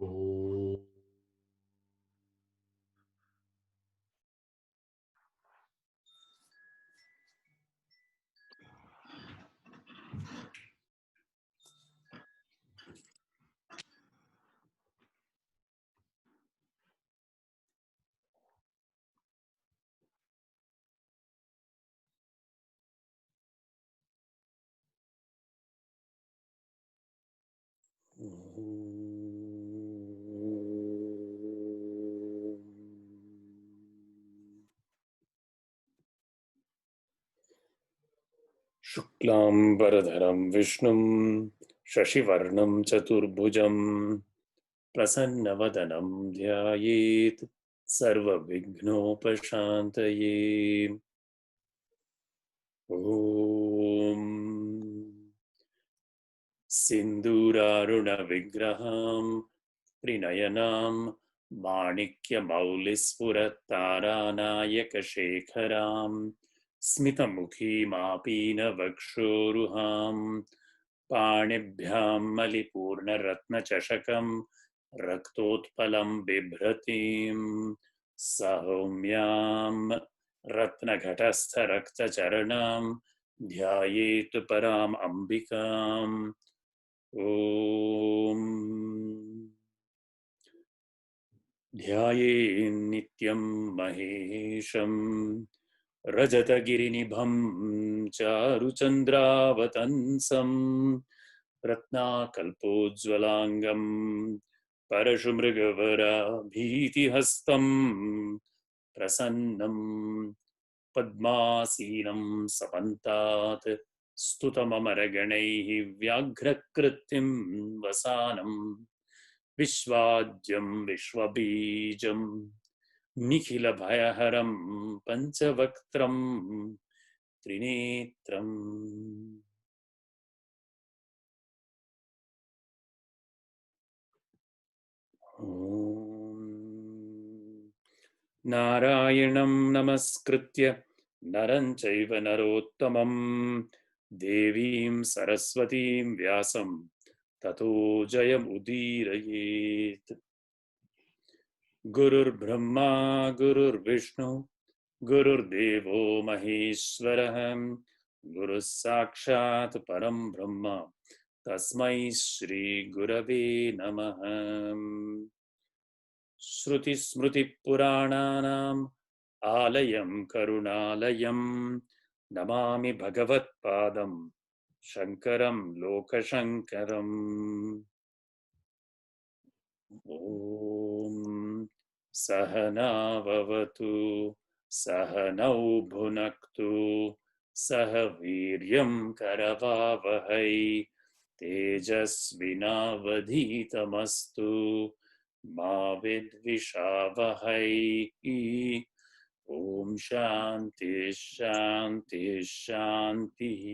ॐ शुक्लांबरधरं विष्णुं शशिवर्णं चतुर्भुजं प्रसन्नवदनं ध्यायेत् सर्वविघ्नोपशान्तये। ॐ सिन्दूरारुणविग्रहां त्रिनयनां माणिक्यमौलिस्फुरत्तारानायकशेखरां स्मितमुखीमापीनवक्षोरुहां पाणिभ्यां मलिपूर्णरत्नचषकं रक्तोत्पलं बिभ्रतीं सौम्यां रत्नघटस्थरक्तचरणां ध्यायेत् पराम् अम्बिकाम्। ॐ ध्यायेन्नित्यं महेशं रजतगिरिनिभं चारुचन्द्रावतंसं रत्नाकल्पोज्ज्वलाङ्गं परशुमृगवराभीतिहस्तं प्रसन्नं पद्मासीनं समन्तात् स्तुतममरगणैः व्याघ्रकृत्तिं वसानं विश्वाद्यं विश्वबीजं निखिलभयहरं पञ्चवक्त्रं त्रिनेत्रम्। ॐ नारायणं नमस्कृत्य नरं चैव नरोत्तमं देवीं सरस्वतीं व्यासं ततो जयमुदीरयेत्। गुरुर्ब्रह्मा गुरुर्विष्णु गुरुर्देवो महेश्वरः गुरुः साक्षात् परं ब्रह्म तस्मै श्री गुरवे नमः। श्रुतिस्मृतिपुराणानाम् आलयं करुणालयं नमामि भगवत्पादं शङ्करं लोकशङ्करम्। ॐ सहनाववतु सहनौ भुनक्तु सह वीर्यं करवावहै तेजस्विनावधीतमस्तु मा विद्विषावहै। ॐ शान्ति शान्ति शान्तिः।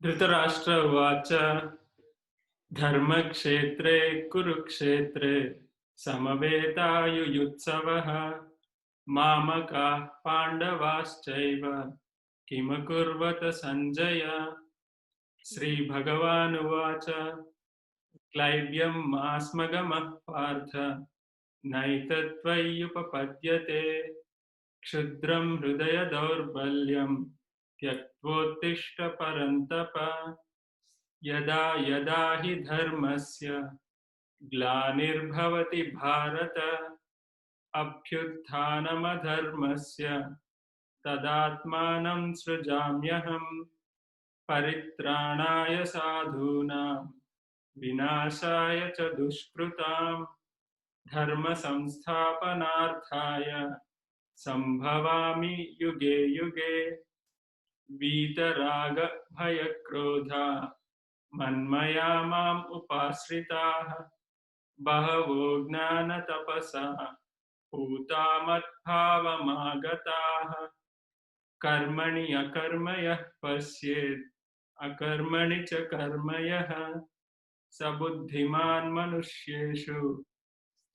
धृतराष्ट्र उवाच धर्मक्षेत्रे कुरुक्षेत्रे समवेतायुयुत्सवः मामकाः पाण्डवाश्चैव किमकुर्वत सञ्जय। श्रीभगवानुवाच क्लैब्यं मास्मगमः पार्थ नैतत्त्वय्युपपद्यते क्षुद्रं हृदय दौर्बल्यं त्यक्त्वोत्तिष्ठ परन्तप। यदा यदा हि धर्मस्य ग्लानिर्भवति भारत अभ्युत्थानमधर्मस्य तदात्मानं सृजाम्यहम्। परित्राणाय साधूनां विनाशाय च दुष्कृतां धर्म संस्थापनार्थाय संभवामि युगे युगे। वीतराग भयक्रोधा मन्मया माम् उपाश्रिताः बहवो ज्ञानतपसा पूता मद्भावमागताः। कर्मणि अकर्म यः पश्येत् अकर्मणि च कर्म यः स बुद्धिमान् मनुष्येषु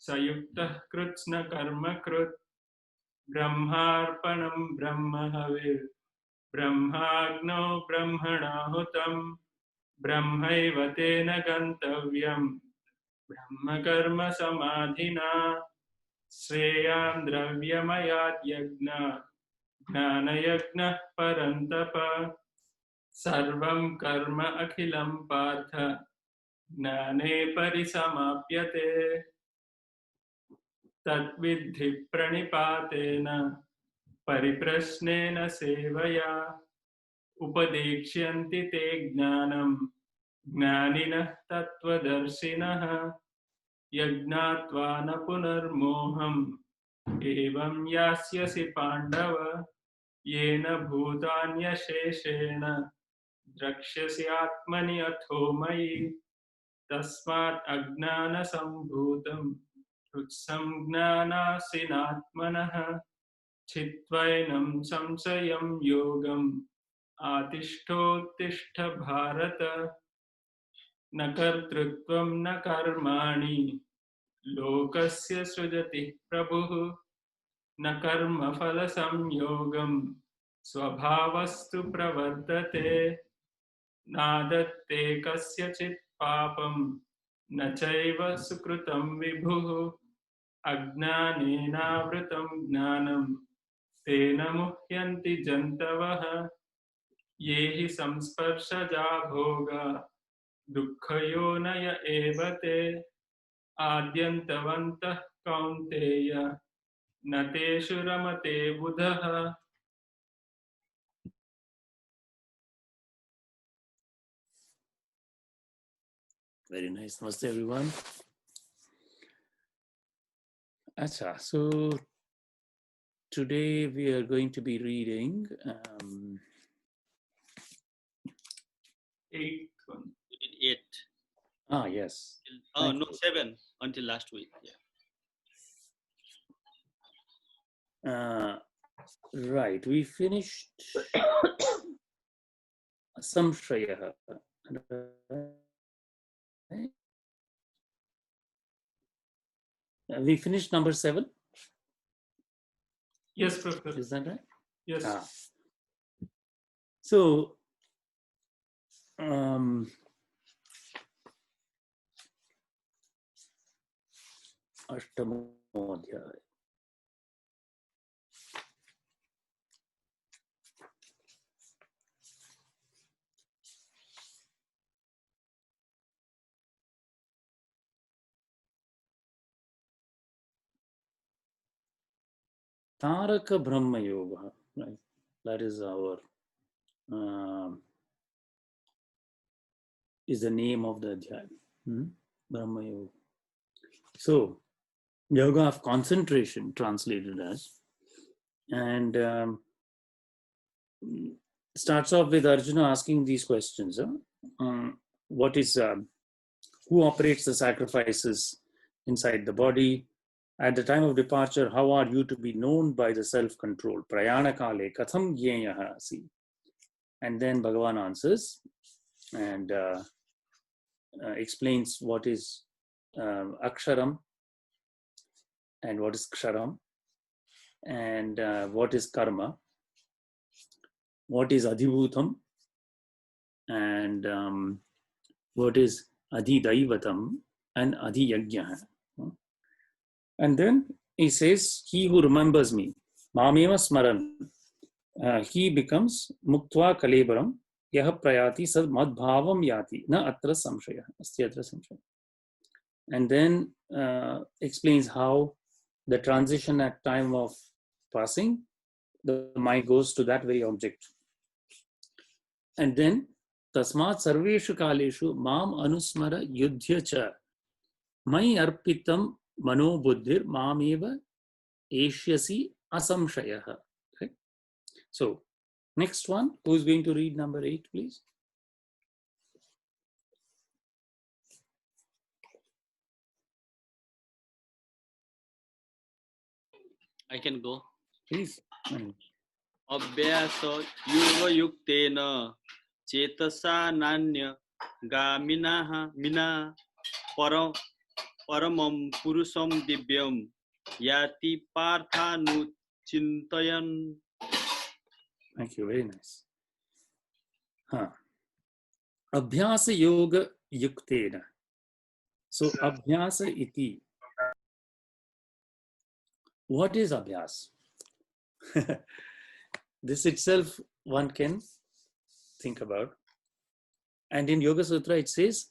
स युक्तः कृत्स्न कर्म कृत्। ब्रह्मार्पणं ब्रह्म हविः ब्रह्माग्नौ ब्रह्मणाहुतं ब्रह्मैव तेन गन्तव्यम् ब्रह्मकर्म समाधिना श्रेयान् द्रव्यमयात् यज्ञात् ज्ञानयज्ञः परन्तप सर्वं कर्म अखिलं पार्थ ज्ञाने परिसमाप्यते तद्विद्धि प्रणिपातेन परिप्रश्नेन सेवया उपदेक्ष्यन्ति ते ज्ञानं ज्ञानिनः तत्त्वदर्शिनः यज्ञात्वा न पुनर्मोहम् एवं यास्यसि पाण्डव येन भूतान्यशेषेण द्रक्ष्यसि आत्मनि अथो मयि तस्मात् अज्ञानसम्भूतं हृत्संज्ञानासिनात्मनः छित्त्वैनं संशयं योगम् आतिष्ठोत्तिष्ठ भारत न कर्तृत्वं न कर्माणि लोकस्य सृजति प्रभुः न कर्मफलसंयोगं स्वभावस्तु प्रवर्तते नादत्ते कस्यचित् पापं न चैव सुकृतं विभुः अज्ञानेनावृतं ज्ञानं तेन मुह्यन्ति जन्तवः ये हि संस्पर्शजा भोगा दुःखयोनय एव ते आद्यन्तवन्तः कौन्तेय न तेषु रमते बुधः Very nice. Namaste, everyone. Acha, so today we are going to be reading 8th one. 8. Yes. Oh, Thank no, you. 7 until last week. Yeah. Right, we finished Samshayah. We finished number 7. Yes, Professor. Is that right? Yes. So, Ashtamodhyaya. Taraka Brahma Yoga, right? That is our is the name of the adhyaya. Brahma Yoga. So, yoga of concentration, translated as, and starts off with Arjuna asking these questions. What is who operates the sacrifices inside the body? At the time of departure, how are you to be known by the self-control? Prayana kale katham jneyah asi. And then Bhagavan answers and explains what is aksharam and what is ksharam and what is karma, what is adhibhutam and what is adhidaivatam and adhiyajnah. And then he says, he who remembers me, mameva smaran, he becomes muktva kalebaram, yaha prayati sad madbhavam yati, na atra samshaya, asti atra samshaya. And then explains how the transition at time of passing, the mind goes to that very object. And then, tasmat sarveshu kaleshu mam anusmara yudhya cha, mai arpitam mano buddhir mameva eshyasi asamshayah. Okay. So, next one, who is going to read number 8, please? I can go. Please. Abhyasa yuva yuktena chetasa nanya gaminaha mina paramam purusham divyam yati parthanu chintayan. Thank you. Very nice. Abhyasa yoga yuktena. So abhyasa iti. What is abhyas? This itself one can think about. And in Yoga Sutra it says,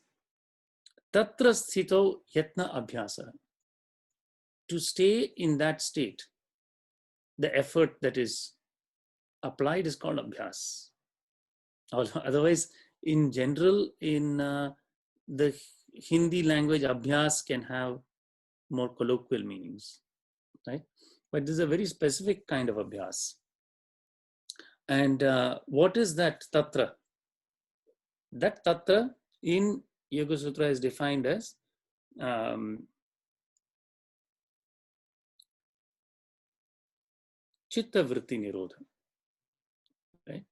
Tatra sthito yatna abhyasa. To stay in that state, the effort that is applied is called abhyas. Otherwise, in general, in the Hindi language, abhyas can have more colloquial meanings, right? But this is a very specific kind of abhyas. And what is that tatra? That tatra in Yoga Sutra is defined as chitta vritti nirodha, right?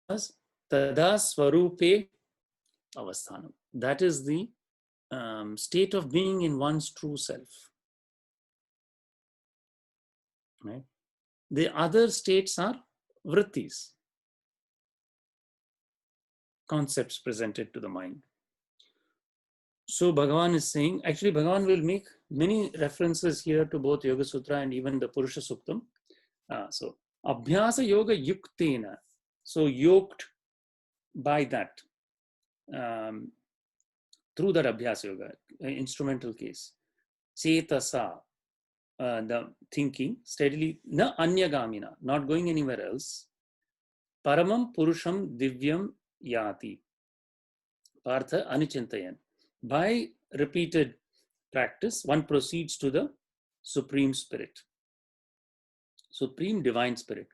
As tada swarupe avasthanam. That is the state of being in one's true self, right? The other states are vrittis, concepts presented to the mind. So Bhagavan is saying, actually Bhagavan will make many references here to both Yoga Sutra and even the Purusha Suktam. So Abhyasa Yoga Yuktena, so yoked by that, through that Abhyasa Yoga, instrumental case. Cetasa, the thinking, steadily, na anyagamina, not going anywhere else. Paramam Purusham Divyam Yati. Partha Anichintayan. By repeated practice, one proceeds to the Supreme Spirit, Supreme Divine Spirit.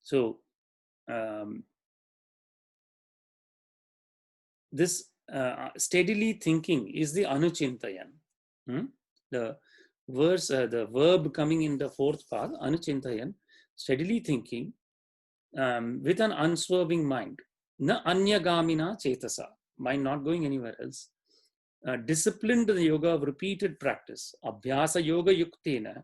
So, this steadily thinking is the Anuchintayan. The verse, the verb coming in the fourth part, Anuchintayan, steadily thinking with an unswerving mind. Na anyagamina chetasa, mind not going anywhere else. Disciplined the yoga of repeated practice, abhyasa yoga yuktena,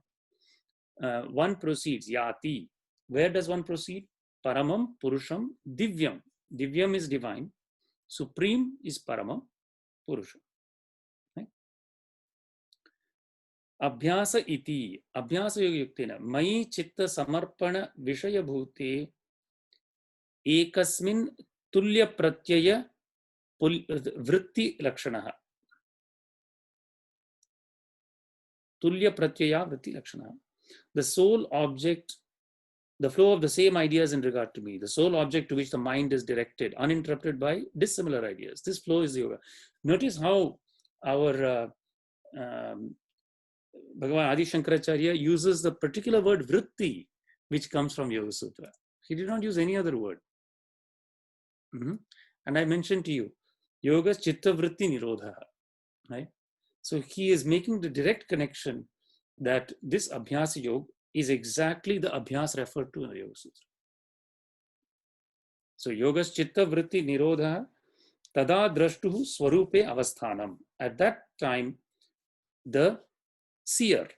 one proceeds, yati. Where does one proceed? Paramam Purusham Divyam. Divyam is divine. Supreme is Paramam Purusham. Right? Abhyasa iti, abhyasa yoga yuktena, mai chitta samarpana vishaya bhute ekasmin tulya pratyaya vritti lakshanaha. Tulya pratyaya vritti lakshanaha. The sole object, the flow of the same ideas in regard to me, the sole object to which the mind is directed, uninterrupted by dissimilar ideas. This flow is yoga. Notice how our Bhagavan Adi Shankaracharya uses the particular word vritti, which comes from Yoga Sutra. He did not use any other word. And I mentioned to you, yoga chitta vritti nirodha, right? So he is making the direct connection that this abhyasa yoga is exactly the abhyas referred to in the Yoga Sutra. So yogas chitta vritti nirodha tada drashtuhu swarupe avasthanam. At that time, the seer,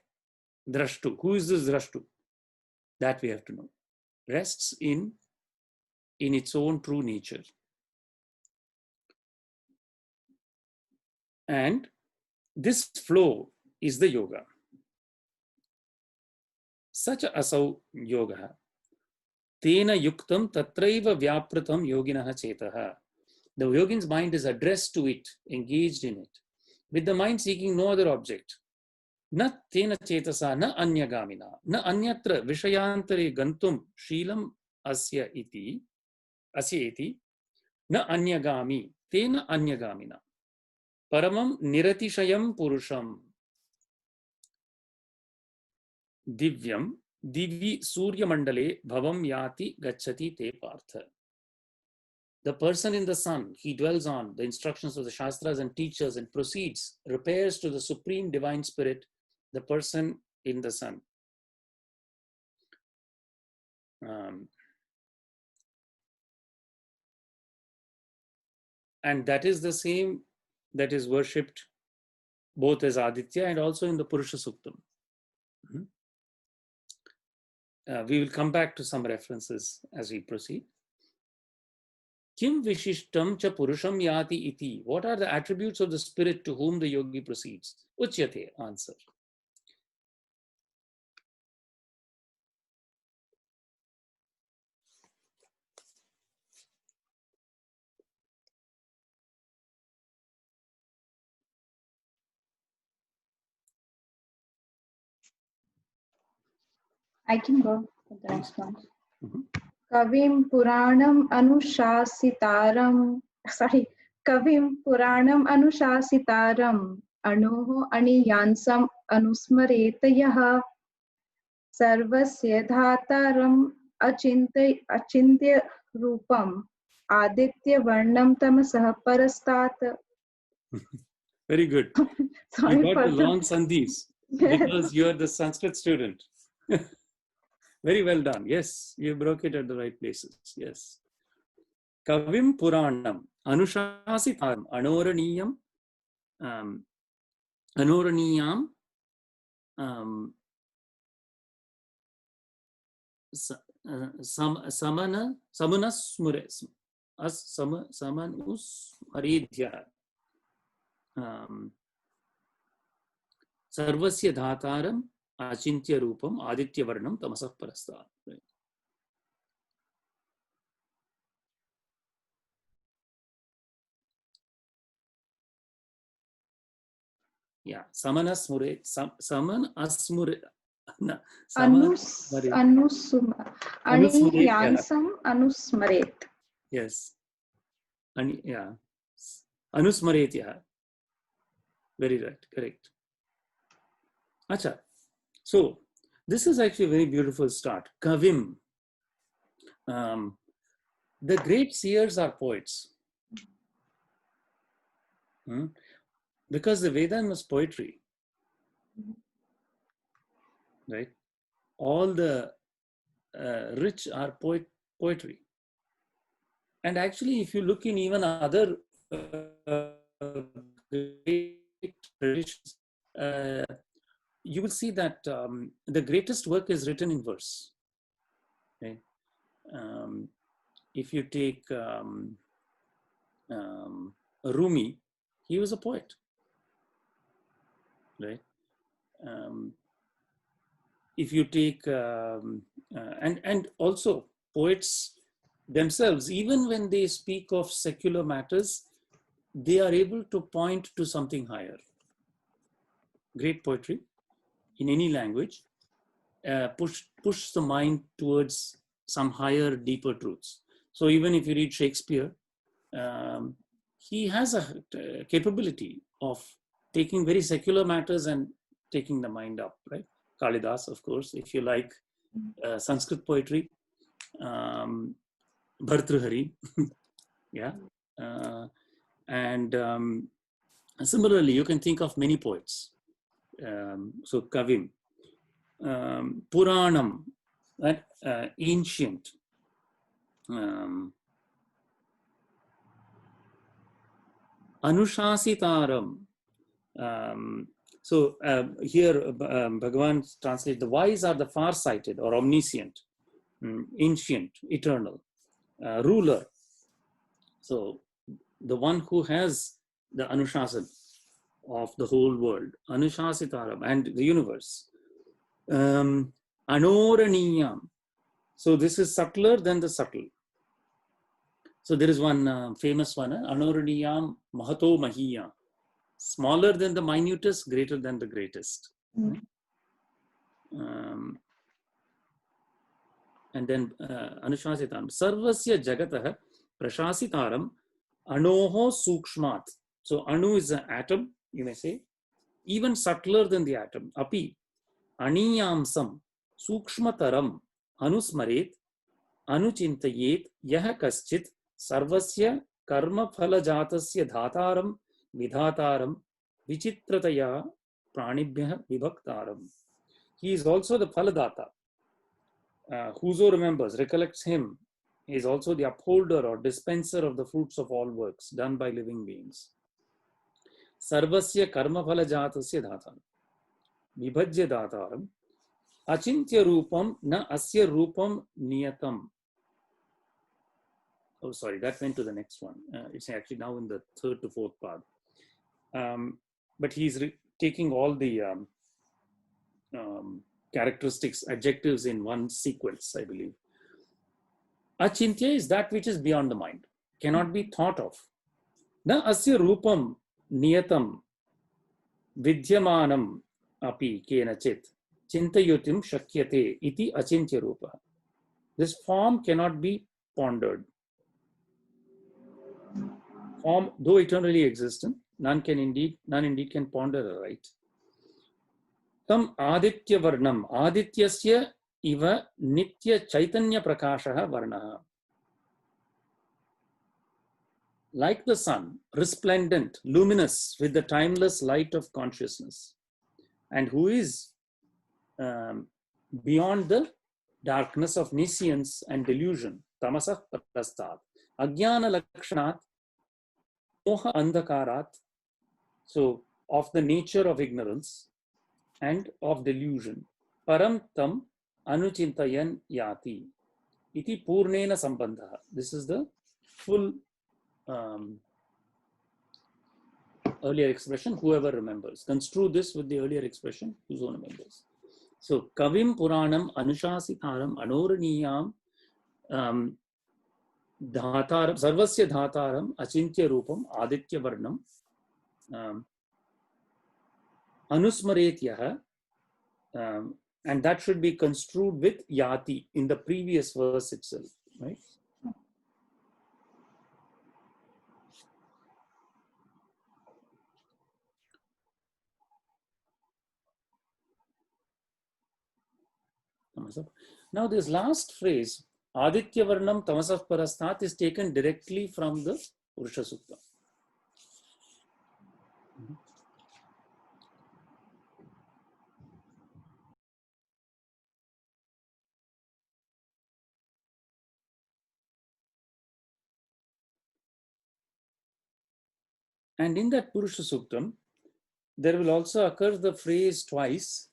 drashtu, who is this drashtu? That we have to know. Rests in its own true nature. And this flow is the yoga. Such asau yoga. Tena yuktam tatraiva vyapratam yoginaha chetaha. The yogin's mind is addressed to it, engaged in it, with the mind seeking no other object. Na tena chetasa, na anyagamina, na anyatra vishayantare gantum shilam asya iti, na anyagami, tena anyagamina. Paramam niratishayam purusham divyam divi surya mandale bhavam yati gacchati te partha. The person in the sun, he dwells on the instructions of the Shastras and teachers and proceeds, repairs to the Supreme Divine Spirit, the person in the sun. And that is the same that is worshipped both as Aditya and also in the Purusha Suktam. we will come back to some references as we proceed. Kim Vishishtam cha Purusham Yati iti. What are the attributes of the spirit to whom the yogi proceeds? Uchyate, answer. I can go for the next one. Mhm. Kavim Puranam Anushasitaram. Sorry. Kavim Puranam Anushasitaram. Anuho Aniyansam Anusmaretayah. Sarvasya Dhataram Achintya Rupam. Aditya Varnam Tamasah Parastat. Very good. Sorry You got for the long sandhis because you are the Sanskrit student. Very well done. Yes, you broke it at the right places. Yes. Kavim Puranam Anushasitaram Anoraniyam Anoraniyam Samanusmaredhya Sarvasya Dhataram Achintya Rupam Aditya Varnam Tamasah Parastat. Right. Yeah, Saman Asmure. Aniyansam Anusmaret. Yes. Yeah. Anusmaretya. Very right. Correct. Acha. So, this is actually a very beautiful start. Kavim. The great seers are poets. Because the Vedas was poetry. Right? All the rich are poetry. And actually, if you look in even other great traditions, you will see that the greatest work is written in verse. Okay? If you take Rumi, he was a poet, right? If you take and also poets themselves, even when they speak of secular matters, they are able to point to something higher. Great poetry in any language push the mind towards some higher, deeper truths. So even if you read Shakespeare, he has a capability of taking very secular matters and taking the mind up, right? Kalidas, of course, if you like Sanskrit poetry, Bhartrihari, yeah. And similarly, you can think of many poets. So Kavim, Puranam, right? Ancient. Anushasitaram. So here Bhagavan translates, the wise are the far-sighted or omniscient, ancient, eternal, ruler. So the one who has the Anushasan of the whole world, Anushasitaram, and the universe. Anoraniyam. So this is subtler than the subtle. So there is one famous one, Anoraniyam Mahato Mahiya. Smaller than the minutest, greater than the greatest. And then Anushasitaram. Sarvasya Jagatah Prashasitaram Anoho Sukshmat. So Anu is an atom, you may say, even subtler than the atom. Api Aniyamsam Sukshmataram Anusmaret Anuchintayet Yaha Kaschit Sarvasya Karma Phalajatasya Dhataram Vidhataram Vichitrataya Pranibhya Vibhaktaram. He is also the Phaladata. Whoso remembers, recollects him, is also the upholder or dispenser of the fruits of all works done by living beings. Sarvasya Karma Phalajatasya Dhataram Vibhajya Dhataram Achintya Rupam na asya Rupam niyatam. Oh, sorry, that went to the next one. It's actually now in the third to fourth part. But he's taking all the characteristics, adjectives in one sequence, I believe. Achintya is that which is beyond the mind, cannot be thought of. Na asya Rupam niyatam vidyamanam api kenachit chintayutim shakyate iti achintya rupa. This form cannot be pondered. Form, though eternally existent, none indeed can ponder aright. Tam aditya varnam, adityasya iva nitya chaitanya prakashaha varnaha. Like the sun, resplendent, luminous with the timeless light of consciousness, and who is beyond the darkness of nescience and delusion, tamasah prastat, ajnana lakshanat, moha andhakarat, so of the nature of ignorance and of delusion, param tam anuchintayan yati, iti purnena sambandha. This is the full earlier expression, whoever remembers. Construe this with the earlier expression, whoso remembers. So, Kavim Puranam Anushasitaram Anoraniyam Dhataram Sarvasya Dhataram Achintya Rupam Aditya Varnam Anusmaretyaha, and that should be construed with Yati in the previous verse itself, right? Now this last phrase, Aditya Varnam Tamasah Parastat, is taken directly from the Purusha Sukta. And in that Purusha Suktam, there will also occur the phrase twice,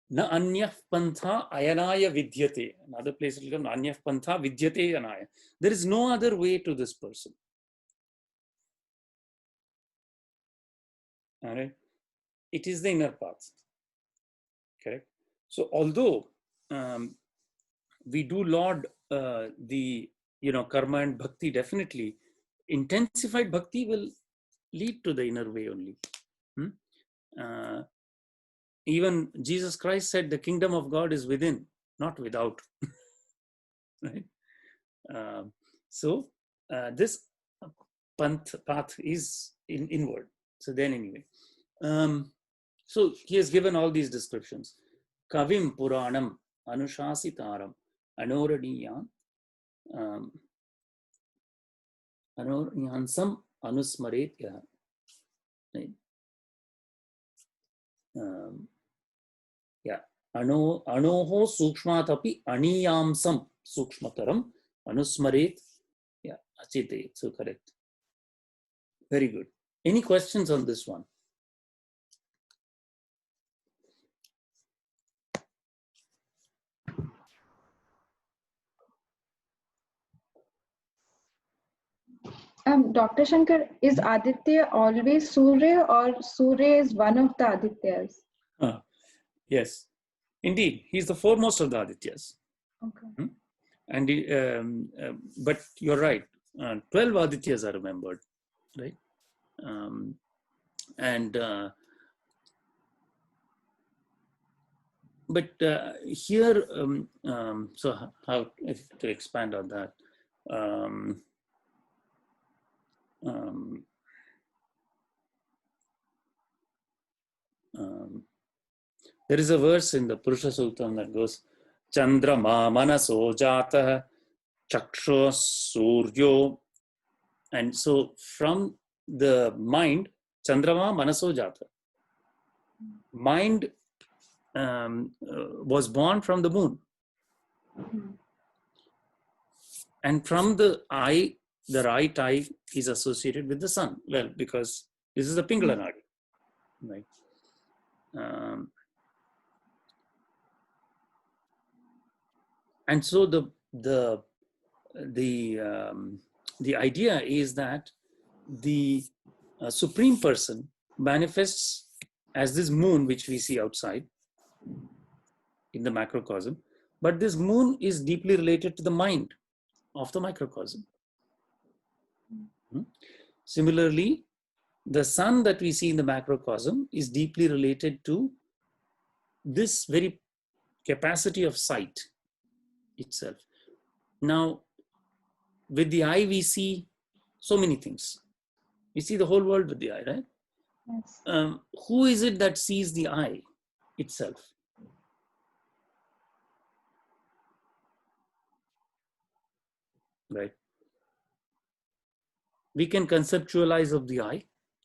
Na anyah pantha ayanaya vidyate. Another place it will come, Na anyah pantha vidyate anaya. There is no other way to this person. All right? It is the inner path. Correct? So although we do laud the karma and bhakti, definitely intensified bhakti will lead to the inner way only. Even Jesus Christ said the kingdom of God is within, not without. Right? So this path is inward. So then anyway. So he has given all these descriptions. Kavim Puranam Anushasitaram Anoraniyam Anoranyansam Anusmaretya. Right? Anoho sukshmatapi aniyamsam sukshmataram anusmaret. Yeah, achite. So correct. Very good. Any questions on this one? Dr. Shankar, is Aditya always Surya, or Surya is one of the Adityas? Yes, indeed. He's the foremost of the Adityas. Okay. And but you're right. 12 Adityas are remembered, right? But here, so how to expand on that? There is a verse in the Purusha Suktam that goes, Chandrama manaso jata chaksho suryo. And so from the mind, Chandrama manaso jata. Mind was born from the moon. And from the eye, the right eye is associated with the sun. Well, because this is the Pingala Nadi, right? And so the idea is that the Supreme Person manifests as this moon which we see outside in the macrocosm, but this moon is deeply related to the mind of the microcosm. Similarly, the sun that we see in the macrocosm is deeply related to this very capacity of sight itself. Now, with the eye, we see so many things. We see the whole world with the eye, right? Yes. Who is it that sees the eye itself? Right? We can conceptualize of the eye,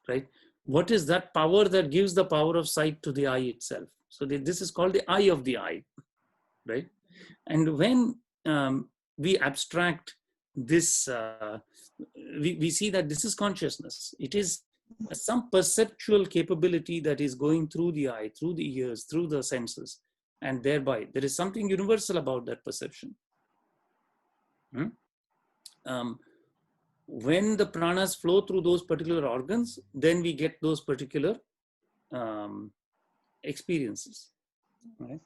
right? What is that power that gives the power of sight to the eye itself? So this is called the eye of the eye, right? And when we abstract this, we see that this is consciousness. It is some perceptual capability that is going through the eye, through the ears, through the senses, and thereby there is something universal about that perception. When the pranas flow through those particular organs, then we get those particular experiences. Right?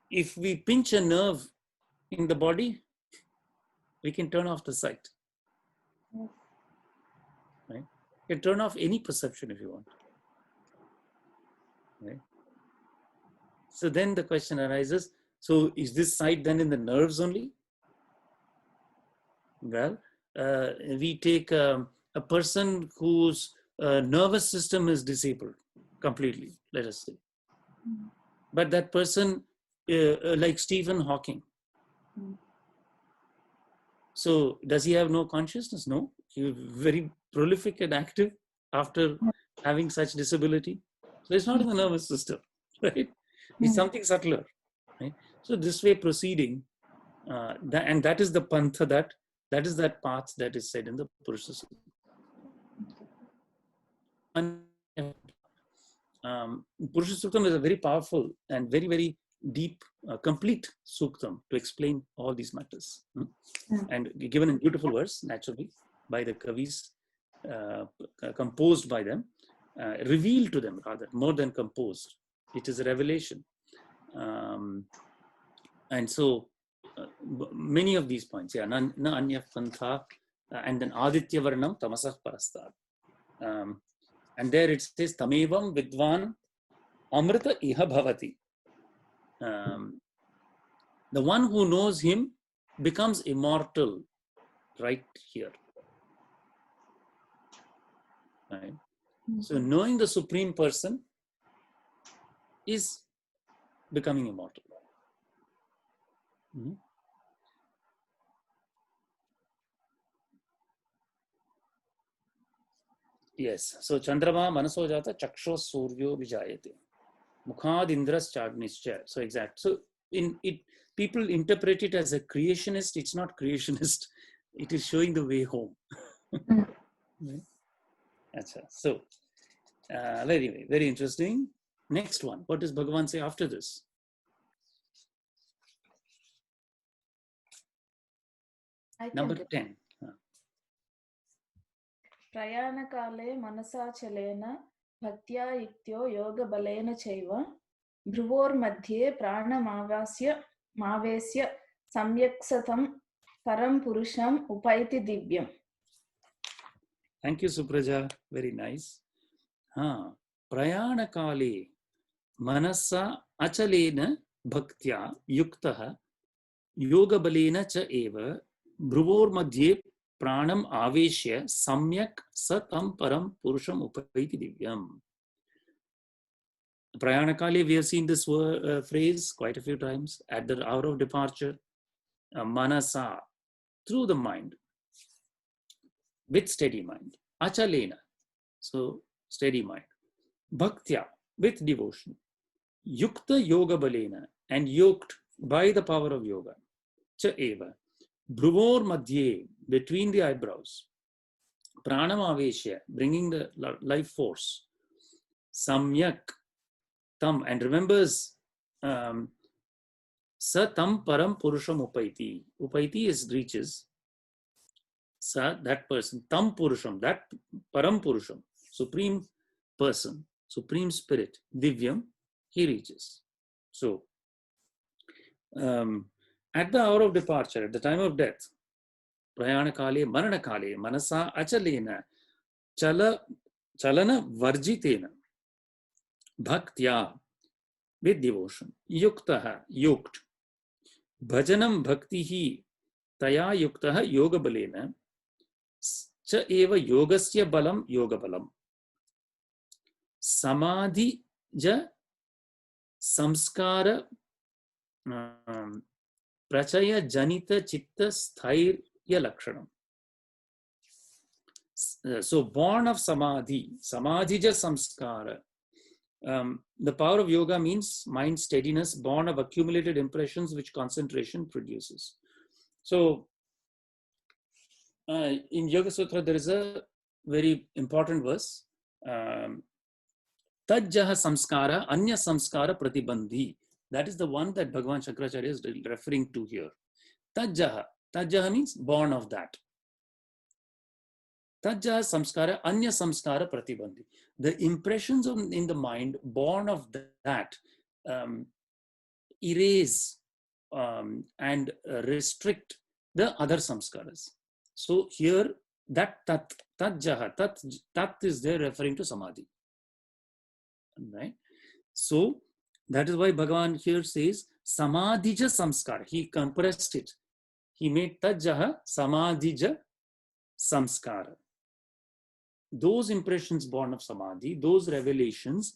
If we pinch a nerve in the body, we can turn off the sight. Right? You can turn off any perception if you want. Right? So then the question arises, so is this sight then in the nerves only? Well, we take a person whose nervous system is disabled completely, let us say. But that person, like Stephen Hawking. So does he have no consciousness? No, he was very prolific and active after having such disability. So it's not in the nervous system, right? It's something subtler, right? So this way proceeding, and that is the pantha, that is that path that is said in the Purusha Sukta. Purusha Suktam is a very powerful and very, very deep, complete suktam to explain all these matters. And given in beautiful verse, naturally, by the kavis, composed by them, revealed to them rather, more than composed. It is a revelation. And so, many of these points, yeah, na anya pantha, and then aditya varnam tamasah parastad. And there it says, tamevam vidvan amrita iha bhavati. The one who knows him becomes immortal right here. Right? So knowing the Supreme Person is becoming immortal. Yes. So Chandrama manaso jata chaksho suryo vijayate. Mukhad indras chagnischa. So exact. So in it, people interpret it as a creationist. It's not creationist. It is showing the way home. So very, very interesting. Next one. What does Bhagavan say after this? Number 10. प्रयाणकाले मनसाचलेन भक्त्या युक्तो योगबलेन चैव भ्रुवोर्मध्ये प्राणमावेश्य सम्यक्सतं परं पुरुषम् उपैति दिव्यम्. Thank you, Supraja. Very nice. Prayanakale manasa achalena bhaktya yuktah yogabalena cha eva bhruvor madhye pranam aveshya samyak satam param purusham upaiti divyam. Prayanakale, we have seen this phrase quite a few times. At the hour of departure, manasa, through the mind, with steady mind. Achalena, so steady mind. Bhaktya, with devotion. Yukta yoga balena, and yoked by the power of yoga. Cha eva. Bhruvor madhye, between the eyebrows. Pranam aveshya, bringing the life force. Samyak, tam, and remembers sa tam param purusham upaiti. Upaiti is reaches. Sa, that person, tam purusham, that param purusham, supreme person, supreme spirit, divyam, he reaches. So at the hour of departure, at the time of death, prayana kale, marana kale, manasa achalena, chalana varjitena, bhaktya, with devotion, yuktaha, yoked, bhajanam bhaktihi, taya yuktaha yoga balena, cha eva yogasya balam yoga balam, samadhi ja samskara prachaya janita chitta sthairya lakshanam. So born of samadhi, samadhija samskara. The power of yoga means mind steadiness, born of accumulated impressions which concentration produces. So in Yoga Sutra, there is a very important verse. Tajjaha samskara, anya samskara pratibandhi. That is the one that Bhagavan Shankaracharya is referring to here. Tajjaha. Tajjaha means born of that. Tajjaha samskara, anya samskara pratibandhi. The impressions in the mind born of that erase and restrict the other samskaras. So here that tajjaha, tat is there referring to samadhi. Right? So that is why Bhagavan here says samadhija samskara. He compressed it. He made tajjaha samadhija samskara. Those impressions born of samadhi, those revelations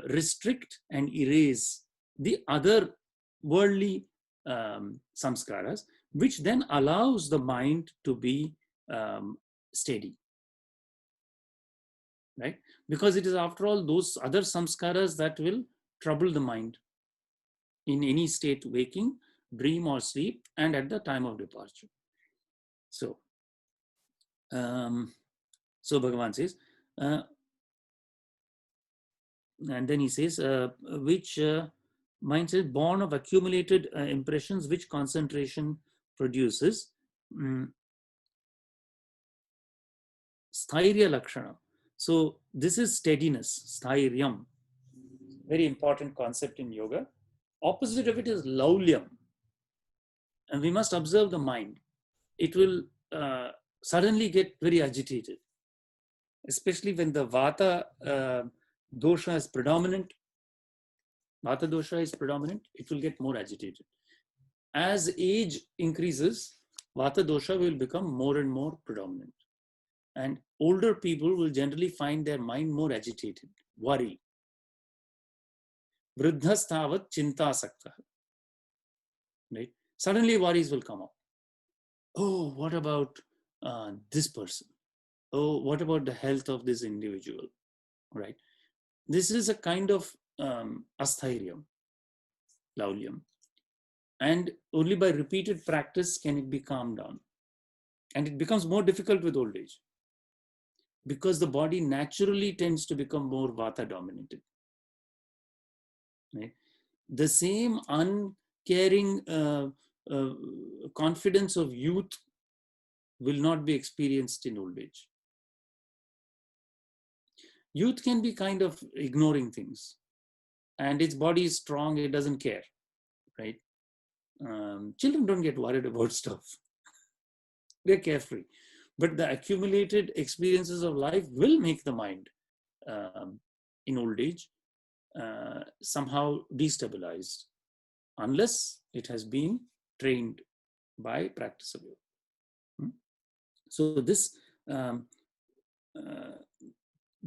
restrict and erase the other worldly samskaras, which then allows the mind to be steady. Right? Because it is after all those other samskaras that will trouble the mind in any state, waking, dream or sleep, and at the time of departure. So, so Bhagavan says, and then he says, which mind says, born of accumulated impressions which concentration produces, sthairya lakshana. So this is steadiness, sthairyam. Very important concept in yoga. Opposite of it is laulyam. And we must observe the mind. It will suddenly get very agitated, especially when the vata dosha is predominant. Vata dosha is predominant, it will get more agitated. As age increases, vata dosha will become more and more predominant. And older people will generally find their mind more agitated, worry. Vruddhastavat chinta sakta. Right? Suddenly worries will come up. Oh, what about this person? Oh, what about the health of this individual? Right? This is a kind of asthairiam, laulyam. And only by repeated practice can it be calmed down. And it becomes more difficult with old age, because the body naturally tends to become more vata dominated. Right? The same uncaring confidence of youth will not be experienced in old age. Youth can be kind of ignoring things, and its body is strong, it doesn't care, right? Children don't get worried about stuff. They're carefree. But the accumulated experiences of life will make the mind in old age somehow destabilized, unless it has been trained by practice of yoga. So this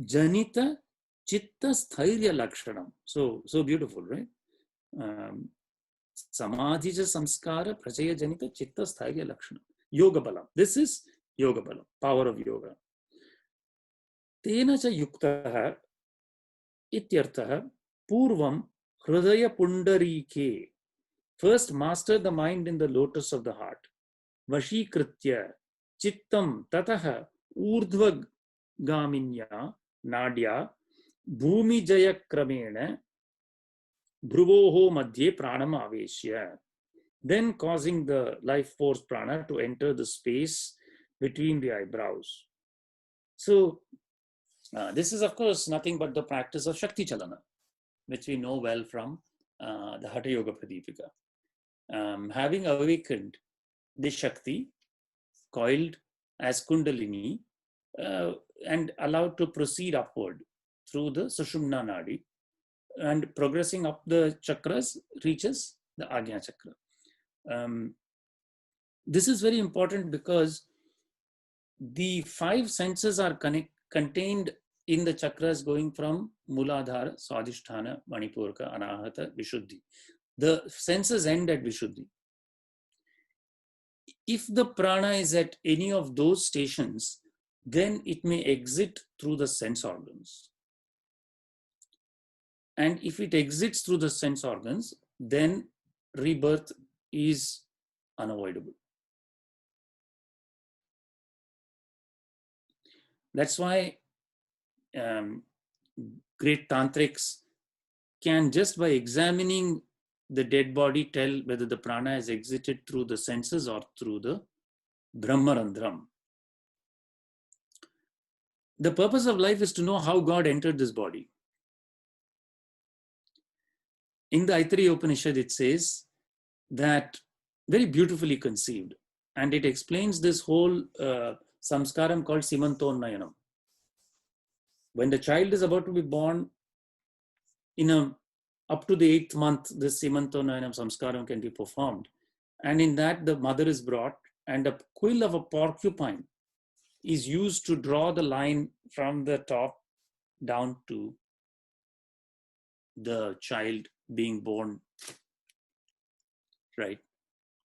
janita chitta sthairya lakshanam. So beautiful, right? Samadhija samskara prachaya janita chitta sthairya lakshanam. Yoga balam. This is yoga balam, power of yoga. Tena cha yuktaha ityarthaha purvam hridaya pundarike. First master the mind in the lotus of the heart. Vashikritya chittam tataha urdhva gaminya nadya bhumi jaya kramena Bhruvoho madhye pranam aveshya, then causing the life force prana to enter the space between the eyebrows. So this is of course nothing but the practice of Shakti Chalana, which we know well from the Hatha Yoga Pradipika. Having awakened the Shakti, coiled as Kundalini, and allowed to proceed upward through the Sushumna Nadi, and progressing up the chakras reaches the Agnya Chakra. This is very important because the 5 senses are contained in the chakras going from Muladhara, Swadhisthana, Manipuraka, Anahata, Vishuddhi. The senses end at Vishuddhi. If the prana is at any of those stations, then it may exit through the sense organs. And if it exits through the sense organs, then rebirth is unavoidable. That's why great tantrics can, just by examining the dead body, tell whether the prana has exited through the senses or through the Brahmarandram. The purpose of life is to know how God entered this body. In the Aitreya Upanishad, it says that, very beautifully conceived, and it explains this whole samskaram called Simantonayanam. When the child is about to be born, up to the 8th month, this Simantonayanam samskaram can be performed. And in that, the mother is brought, and a quill of a porcupine is used to draw the line from the top down to the child being born, right?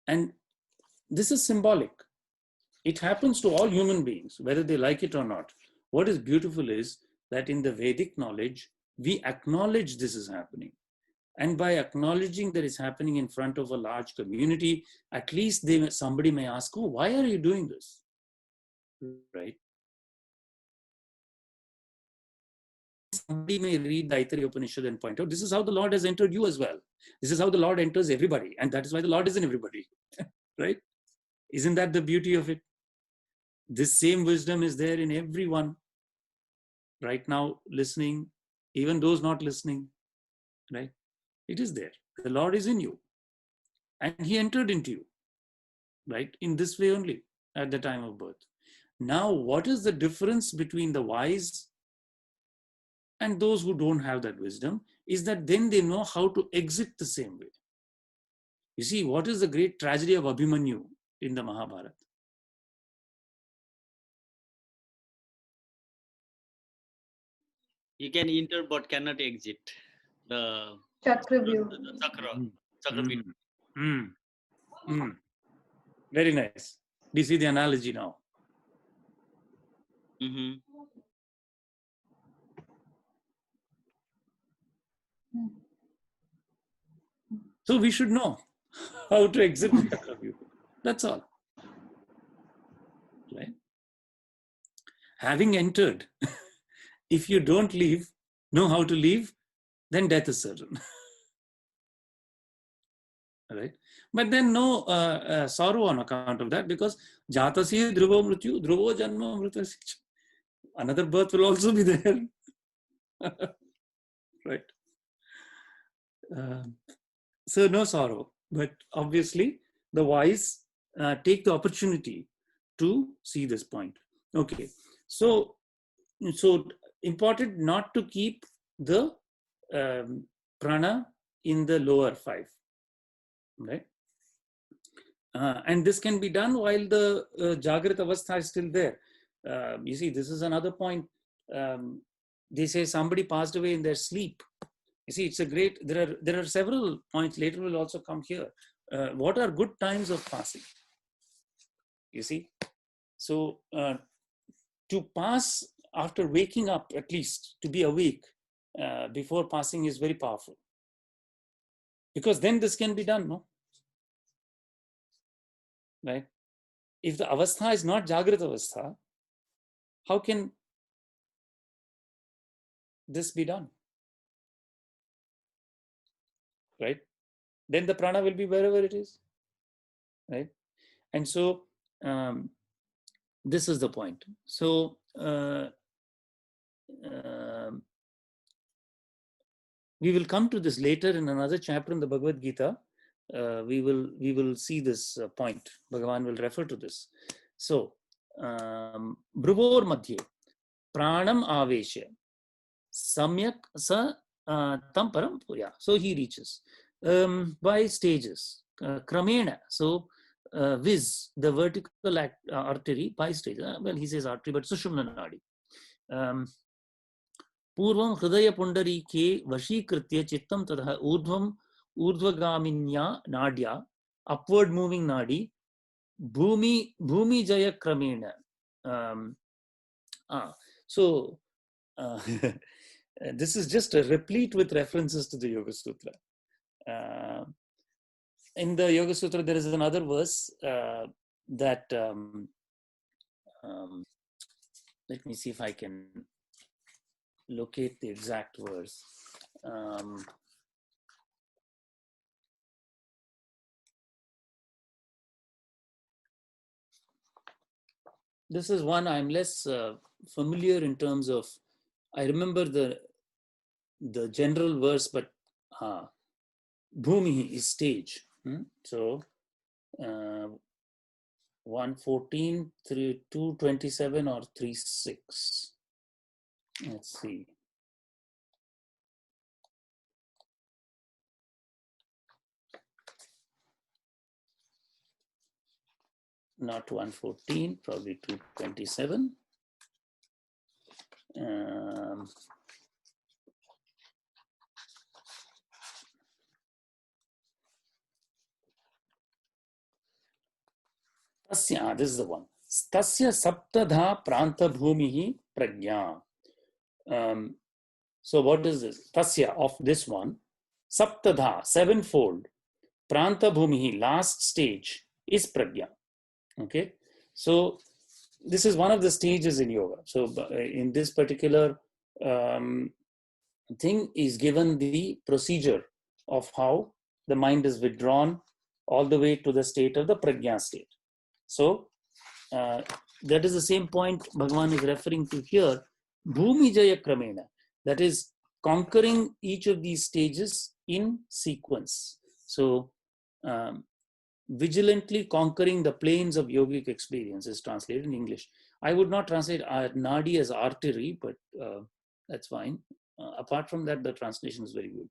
And this is symbolic. It happens to all human beings, whether they like it or not. What is beautiful is that in the Vedic knowledge, we acknowledge this is happening. And by acknowledging that it's happening in front of a large community, at least somebody may ask, oh, why are you doing this? Right? Somebody may read the Aitreya Upanishad and point out, this is how the Lord has entered you as well. This is how the Lord enters everybody. And that is why the Lord is in everybody. Right? Isn't that the beauty of it? This same wisdom is there in everyone right now listening, even those not listening, right? It is there. The Lord is in you. And he entered into you, right? In this way only, at the time of birth. Now, what is the difference between the wise and those who don't have that wisdom? Is that then they know how to exit the same way. You see, what is the great tragedy of Abhimanyu in the Mahabharata? He can enter but cannot exit. The Chakravyuh. Chakra. Very nice. Do you see the analogy now? Mm-hmm. So we should know how to exit the Chakravyuh. That's all. Right? Having entered, if you don't know how to leave, then death is certain. Right? But then no sorrow on account of that, because Jatasya Dhruvo Mrityu, Dhruvo Janma Mritasya. Another birth will also be there. Right? So no sorrow. But obviously, the wise take the opportunity to see this point. Okay. So important not to keep the prana in the lower 5. Right? And this can be done while the Jagrat Avastha is still there. You see, this is another point. They say somebody passed away in their sleep. You see, it's a great, there are several points, later will also come here. What are good times of passing? You see? So to pass after waking up, at least, to be awake before passing is very powerful. Because then this can be done, no? Right? If the avastha is not Jagrat Avastha, how can this be done? right? Then the prana will be wherever it is, right? And so this is the point. So we will come to this later in another chapter in the Bhagavad Gita. We will see this point. Bhagavan will refer to this. So Bruvor Madhye Pranam Aveshya Samyak Sa Tam Param Purya. So he reaches by stages. Kramena. So Viz, the vertical artery by stages. Well, he says artery, but Sushumna Nadi. पूर्वं हृदय पुंडरीके वशीकृत्य चित्तं ततः ऊर्ध्वं ऊर्ध्वगामिन्या नाड्या upward moving nadi bhumi jaya kramena. So this is just replete with references to the Yoga Sutra. In the Yoga Sutra there is another verse that let me see if I can locate the exact verse. This is one I'm less familiar in terms of, I remember the general verse, but Bhumi is stage. So 114, 227 or 36. Let's see. Not 114, probably 227. Tasya, this is the one. Tasya saptadha pranta bhumihi prajna. So what is this? Tasya, of this one, saptadha, sevenfold, pranta bhumihi, last stage, is prajna. Okay, so this is one of the stages in yoga. So in this particular thing is given the procedure of how the mind is withdrawn all the way to the state of the prajna state. So that is the same point Bhagavan is referring to here. Bhumi jaya kramena, that is conquering each of these stages in sequence. So vigilantly conquering the planes of yogic experience is translated in English. I would not translate nadi as artery, but that's fine. Apart from that, the translation is very good.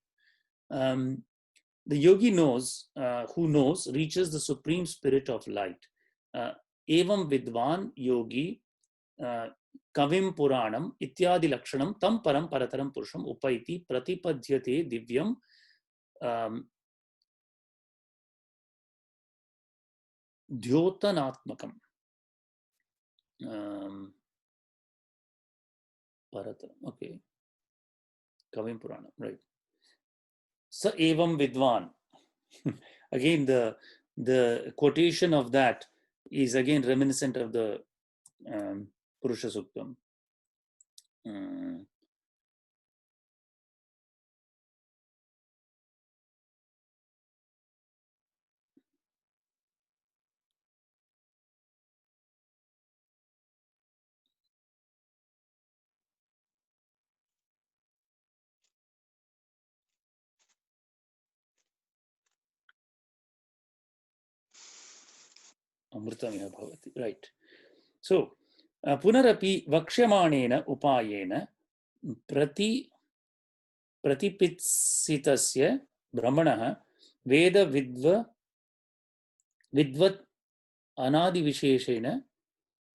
The yogi knows, who knows, reaches the supreme spirit of light. Evam vidvan yogi kavim puranam ityadi lakshanam tam param parataram purusham upaiti pratipadhyate divyam dhyotanatmakam. Parataram, okay. Kavim puranam, right. Sa evam vidvan. Again, the quotation of that is again reminiscent of the Purusha Suktam. Amritamya bhavati, right. So, punarapi vakshamanena upayena pratipitsitasya brahmanaha veda vidvat anadi visheshena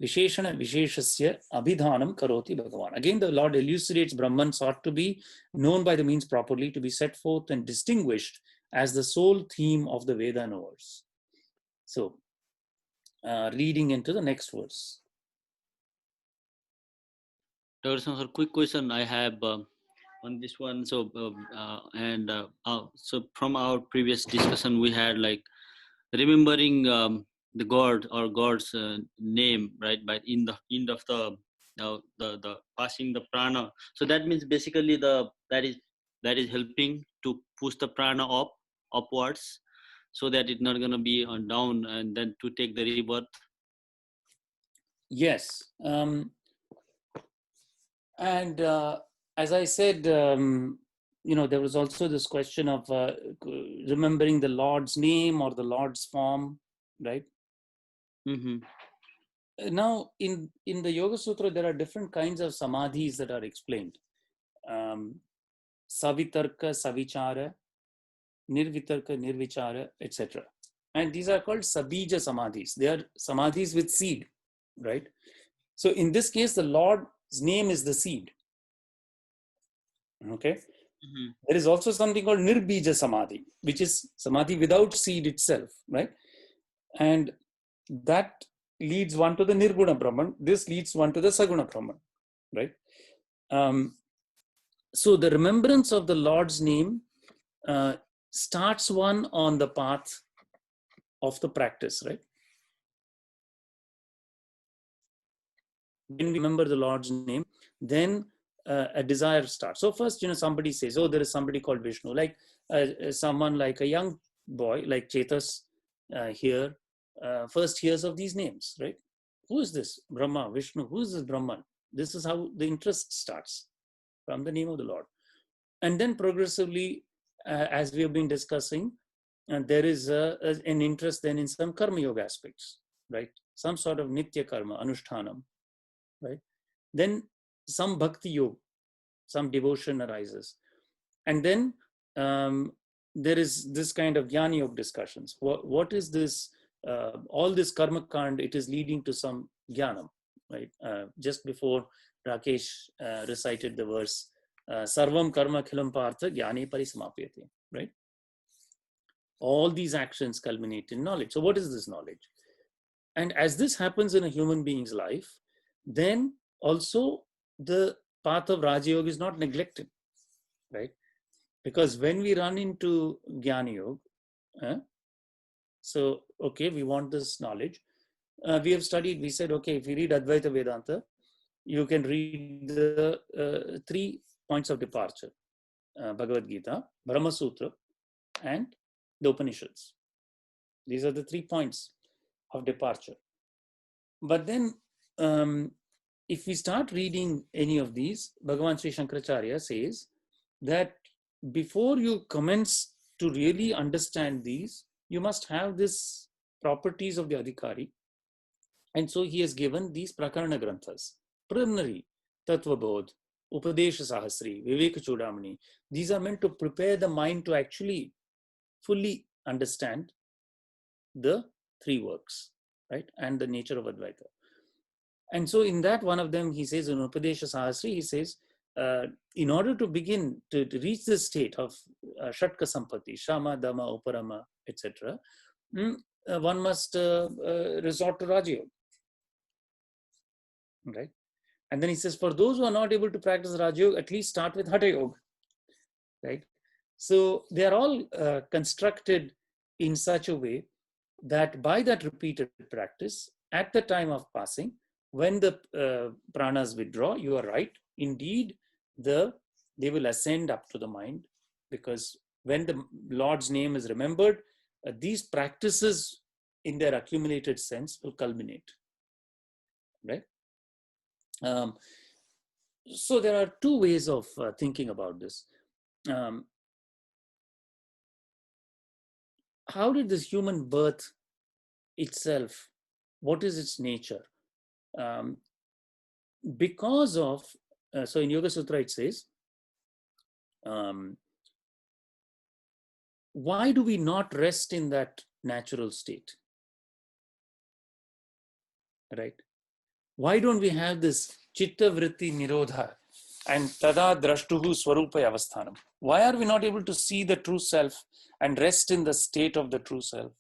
visheshana visheshasya abhidhanam karoti Bhagavan. Again, the Lord elucidates Brahman sought to be known by the means properly, to be set forth and distinguished as the sole theme of the Veda knowers. So, reading into the next verse. Dr. Sir, quick question I have on this one. So, so from our previous discussion, we had like remembering the God or God's name, right? By in the end of the passing the prana. So that means basically that is helping to push the prana up upwards, so that it's not gonna be on down and then to take the rebirth? Yes. And as I said, there was also this question of remembering the Lord's name or the Lord's form, right? Mm-hmm. Now, in the Yoga Sutra, there are different kinds of samadhis that are explained. Savitarka, Savichara, Nirvitarka, Nirvichara, etc. And these are called Sabija samadhis. They are samadhis with seed, right? So in this case, the Lord's name is the seed. Okay. Mm-hmm. There is also something called Nirbija Samadhi, which is Samadhi without seed itself, right? And that leads one to the Nirguna Brahman. This leads one to the Saguna Brahman, right? So the remembrance of the Lord's name starts one on the path of the practice, right? When we remember the Lord's name, then a desire starts. So first, somebody says, oh, there is somebody called Vishnu, like someone like a young boy, like Chetas here, first hears of these names, right? Who is this? Brahma, Vishnu, who is this Brahman? This is how the interest starts, from the name of the Lord. And then progressively, as we have been discussing, there is an interest then in some karma yoga aspects, right? Some sort of nitya karma, anushtanam, right? Then some bhakti yoga, some devotion arises. And then there is this kind of jnana yoga discussions. What is this? All this karma kand, it is leading to some jnanam, right? Just before Rakesh recited the verse, sarvam karma khilam partha jnane parisamapyate, right? All these actions culminate in knowledge. So what is this knowledge? And as this happens in a human being's life, then also the path of Raja Yoga is not neglected, right? Because when we run into Jnana Yoga, so, okay, we want this knowledge. We have studied, we said, okay, if you read Advaita Vedanta, you can read the 3 points of departure, Bhagavad Gita, Brahma Sutra, and the Upanishads. These are the 3 points of departure. But then, if we start reading any of these, Bhagavan Sri Shankaracharya says that before you commence to really understand these, you must have these properties of the Adhikari. And so he has given these Prakarana Granthas, preliminary, Tattva Bodh, Upadesha Sahasri, Viveka Chudamani. These are meant to prepare the mind to actually fully understand the 3 works, right? And the nature of Advaita. And so in that, one of them, he says in Upadesha Sahasri, he says, in order to begin to reach this state of Shatka Sampati, Shama, Dhamma, Uparama, etc., one must resort to Raja Yoga, right? And then he says, for those who are not able to practice Raja Yoga, at least start with Hatha Yoga, right? So they are all constructed in such a way that by that repeated practice, at the time of passing, when the pranas withdraw, you are right. Indeed, they will ascend up to the mind, because when the Lord's name is remembered, these practices in their accumulated sense will culminate, right? So there are 2 ways of thinking about this. How did this human birth itself, what is its nature? Because of, so in Yoga Sutra it says, why do we not rest in that natural state, right? Why don't we have this chitta vritti nirodha and tada drashtuhu swarupaya avasthanam? Why are we not able to see the true self and rest in the state of the true self?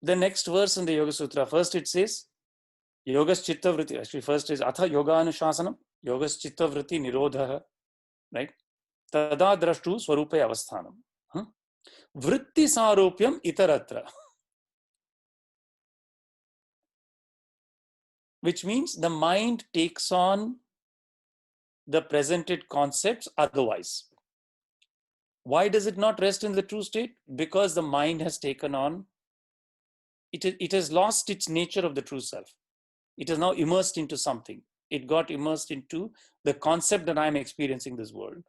The next verse in the Yoga Sutra, first it says, Yogas chitta vritti, actually first is Atha Yoga Anushasanam, Yogas chitta vritti nirodha, right? Tada drashtu swarupaya avasthanam. Vritti saropyam itaratra. Which means the mind takes on the presented concepts otherwise. Why does it not rest in the true state? Because the mind has taken on, it has lost its nature of the true self. It is now immersed into something. It got immersed into the concept that I'm experiencing this world.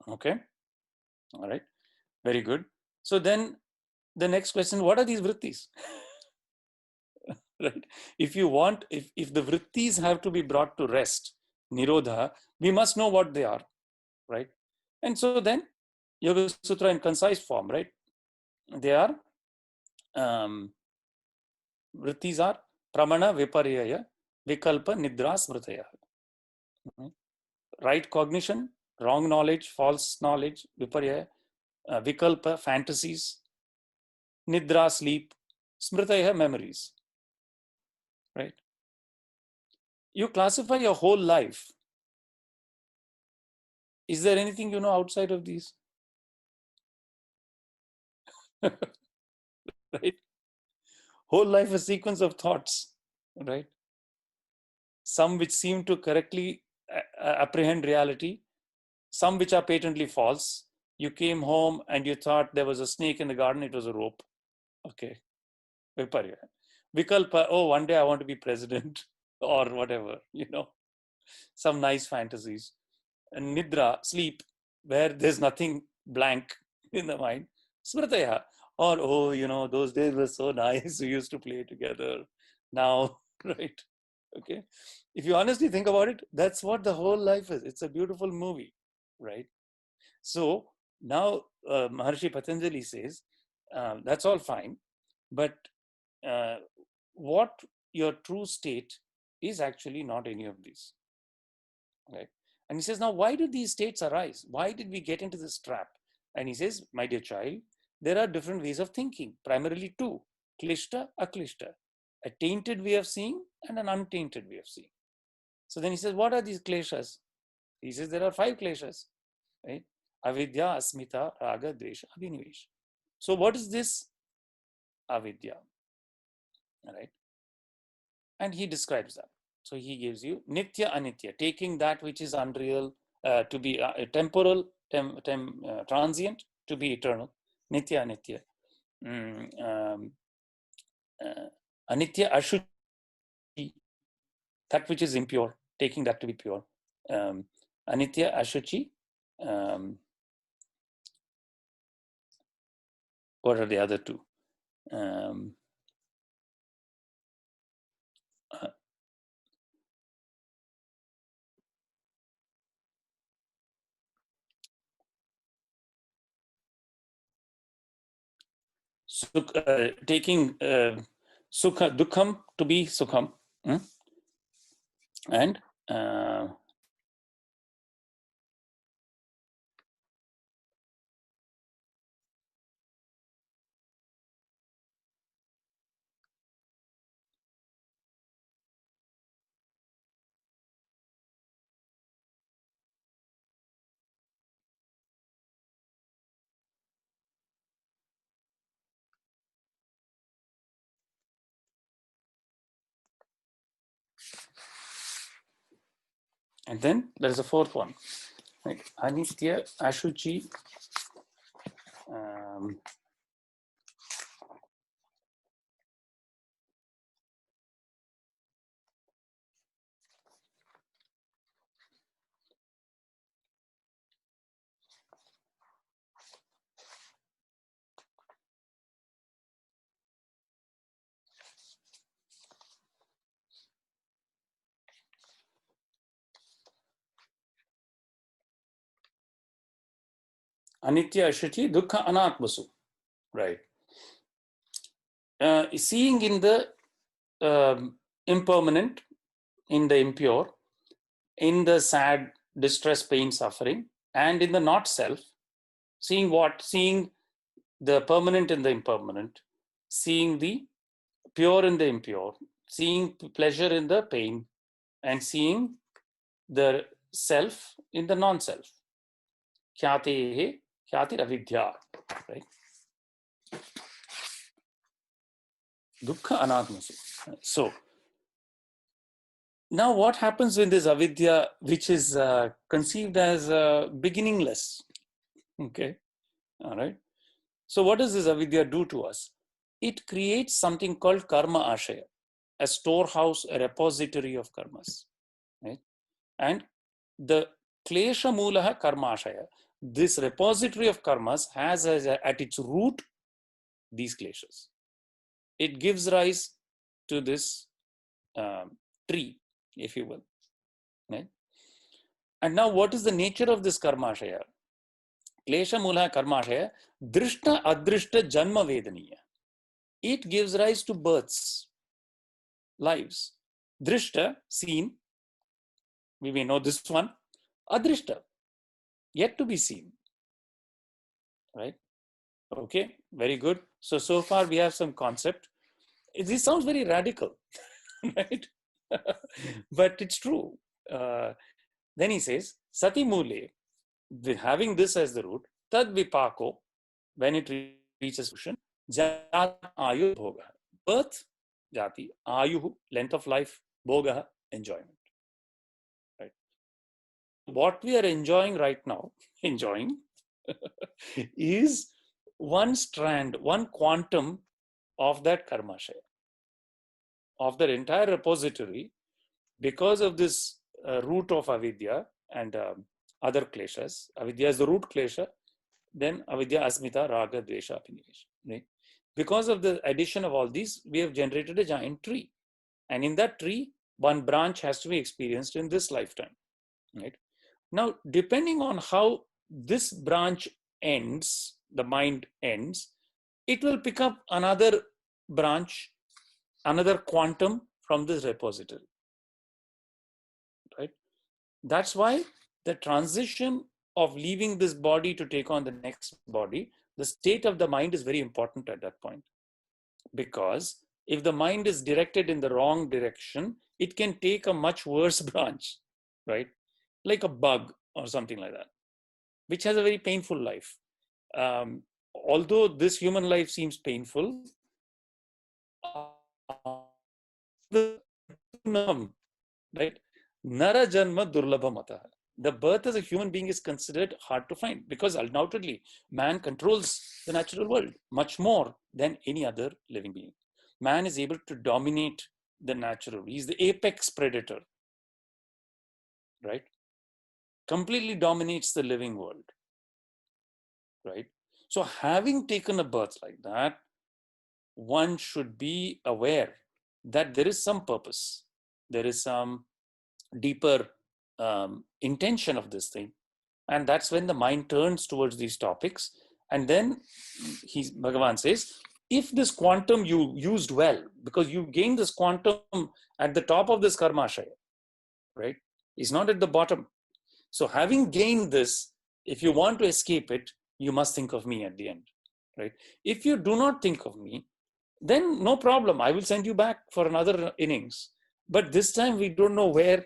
Okay, all right, very good. So then the next question, what are these vrittis? Right? If you want, if the vrittis have to be brought to rest, nirodha, we must know what they are, right? And so then Yoga Sutra in concise form, right? They are, vrittis are pramana, viparyaya, vikalpa, nidra, smritaya. Right cognition, wrong knowledge, false knowledge, viparyaya, vikalpa, fantasies, nidra, sleep, smritaya, memories, right? You classify your whole life. Is there anything you know outside of these? Right? Whole life a sequence of thoughts, right? Some which seem to correctly apprehend reality, some which are patently false. You came home and you thought there was a snake in the garden, it was a rope. Okay. Viparya. Vikalpa, oh, one day I want to be president or whatever, some nice fantasies. And Nidra, sleep, where there's nothing blank in the mind. Smritaya, or, oh, those days were so nice, we used to play together. Now, right? Okay. If you honestly think about it, that's what the whole life is. It's a beautiful movie, right? So now Maharshi Patanjali says, that's all fine, but what your true state is actually not any of these, right? And he says, now why do these states arise? Why did we get into this trap? And he says, my dear child, there are different ways of thinking, primarily two, klishta, aklishta, a tainted way of seeing and an untainted way of seeing. So then he says, what are these kleshas? He says, there are 5 kleshas, right? Avidya, asmita, raga, dvesha, abhinivesh. So what is this avidya? All right. And he describes that. So he gives you nitya, anitya, taking that which is unreal to be temporal, transient, to be eternal. Nitya, anitya. Anitya, ashuchi, that which is impure, taking that to be pure. Anitya, ashuchi. What are the other two? Taking sukha, dukham to be sukham, and then there's a fourth one, right? Anitya, ashuchi, anitya, ashuchi, dukkha, anatmasu, right? Seeing in the impermanent, in the impure, in the sad, distress, pain, suffering, and in the not self, seeing what? Seeing the permanent in the impermanent, seeing the pure in the impure, seeing pleasure in the pain, and seeing the self in the non-self. Khyate, khyati avidya, right? Dukkha anatmasu. So Now, what happens when this avidya, which is conceived as beginningless? Okay, all right. So, what does this avidya do to us? It creates something called karma ashaya, a storehouse, a repository of karmas, right? And the klesha mulaha karma ashaya, this repository of karmas has at its root these kleshas. It gives rise to this tree, if you will, right? And now, what is the nature of this karma ashaya? Klesha mulaha karma ashaya, drishta adrishta janma vedaniya. It gives rise to births, lives. Drishta, seen, we may know this one. Adrishta, yet to be seen, right? Okay, very good. So far we have some concept. This sounds very radical, right? But it's true. Then he says, Sati Mule, having this as the root, Tad Vipako, when it reaches fruition, Jat Ayu Bhoga. Birth, Jati, Ayuhu, length of life, Bhoga, enjoyment. Right? What we are enjoying right now, is one strand, one quantum of that karma share, of that entire repository, because of this root of avidya and other kleshas. Avidya is the root klesha, then avidya, asmita, raga, dvesha, abhinivesha. Right? Because of the addition of all these, we have generated a giant tree. And in that tree, one branch has to be experienced in this lifetime. Right? Now, depending on how this branch ends, the mind ends, it will pick up another branch, another quantum from this repository. Right? That's why the transition of leaving this body to take on the next body, the state of the mind is very important at that point. Because if the mind is directed in the wrong direction, it can take a much worse branch, right? Like a bug or something like that, which has a very painful life. Although this human life seems painful, right? Nara janma durlabha mata. The birth as a human being is considered hard to find because undoubtedly man controls the natural world much more than any other living being. Man is able to dominate the natural. He's the apex predator, right? Completely dominates the living world, right? So having taken a birth like that, one should be aware that there is some purpose. There is some deeper intention of this thing. And that's when the mind turns towards these topics. And then Bhagavan says, if this quantum you used well, because you gained this quantum at the top of this karmashaya, right? It's not at the bottom. So having gained this, if you want to escape it, you must think of me at the end, right? If you do not think of me, then no problem. I will send you back for another innings. But this time we don't know where.